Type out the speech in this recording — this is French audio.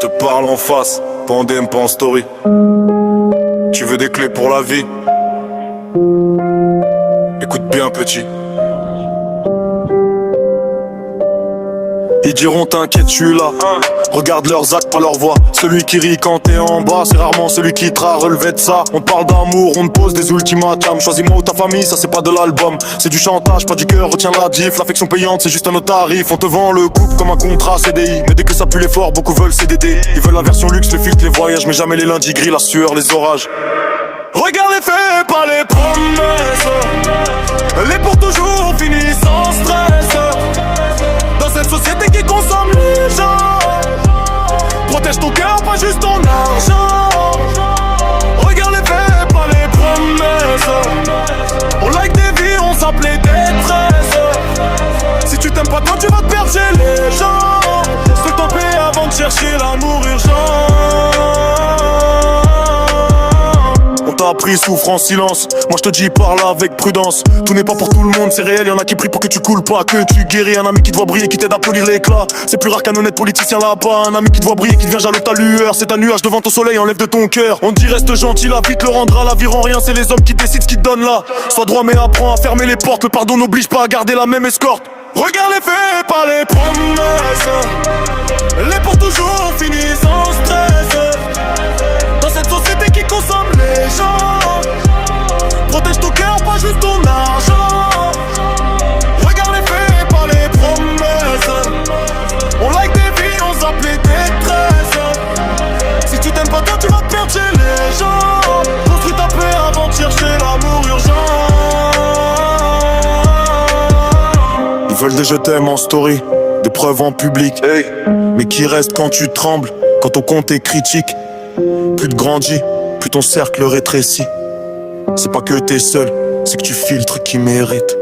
Je te parle en face, pas en DM, pas en story. Tu veux des clés pour la vie? Écoute bien, petit. Ils diront t'inquiète, je suis là. Regarde leurs actes, pas leur voix. Celui qui rit quand t'es en bas, c'est rarement celui qui te relevé de ça. On te parle d'amour, on te pose des ultimatums. Choisis-moi ou ta famille, ça c'est pas de l'album. C'est du chantage, pas du cœur, retiens la diff. L'affection payante, c'est juste un autre tarif. On te vend le couple comme un contrat CDI. Mais dès que ça pue l'effort, beaucoup veulent CDD. Ils veulent la version luxe, le filtre, les voyages. Mais jamais les lundis gris, la sueur, les orages. Regarde les faits, pas les promesses. Les pour toujours finissent sans stress. Dans cette société qui consomme les gens, protège ton cœur, pas juste ton argent. Regarde les faits, pas les promesses. On like des vies, on s'appelait détresse. Si tu t'aimes pas toi, tu vas te perdre chez les gens. Se taper avant de chercher l'amour urgent. On t'a appris souffre en silence. Moi je te dis parle avec prudence. Tout n'est pas pour tout le monde, c'est réel. Y'en a qui prient pour que tu coules pas, que tu guéris. Un ami qui te voit briller, qui t'aide à polir l'éclat. C'est plus rare qu'un honnête politicien là-bas. Un ami qui te voit briller, qui devient jaloux de ta lueur. C'est un nuage devant ton soleil, enlève de ton cœur. On te dit reste gentil, la vie te le rendra. La vie rend rien, c'est les hommes qui décident ce qu'ils te donnent là. Sois droit mais apprends à fermer les portes. Le pardon n'oblige pas à garder la même escorte. Regarde les faits, pas les promesses. Les pour toujours finissent en stress. Dans cette société qui consomme les gens, protège ton cœur, pas juste ton argent. Regarde les faits, pas les promesses. On like des vies, on s'appelait détresse. Si tu t'aimes pas toi, tu vas te perdre chez les gens. Construis ta paix avant de chercher l'amour urgent. Ils veulent des je t'aime en story, des preuves en public, hey. Mais qui reste quand tu trembles, quand ton compte est critique. Plus tu grandis, plus ton cercle rétrécit. C'est pas que t'es seul, c'est que tu filtres qui mérite.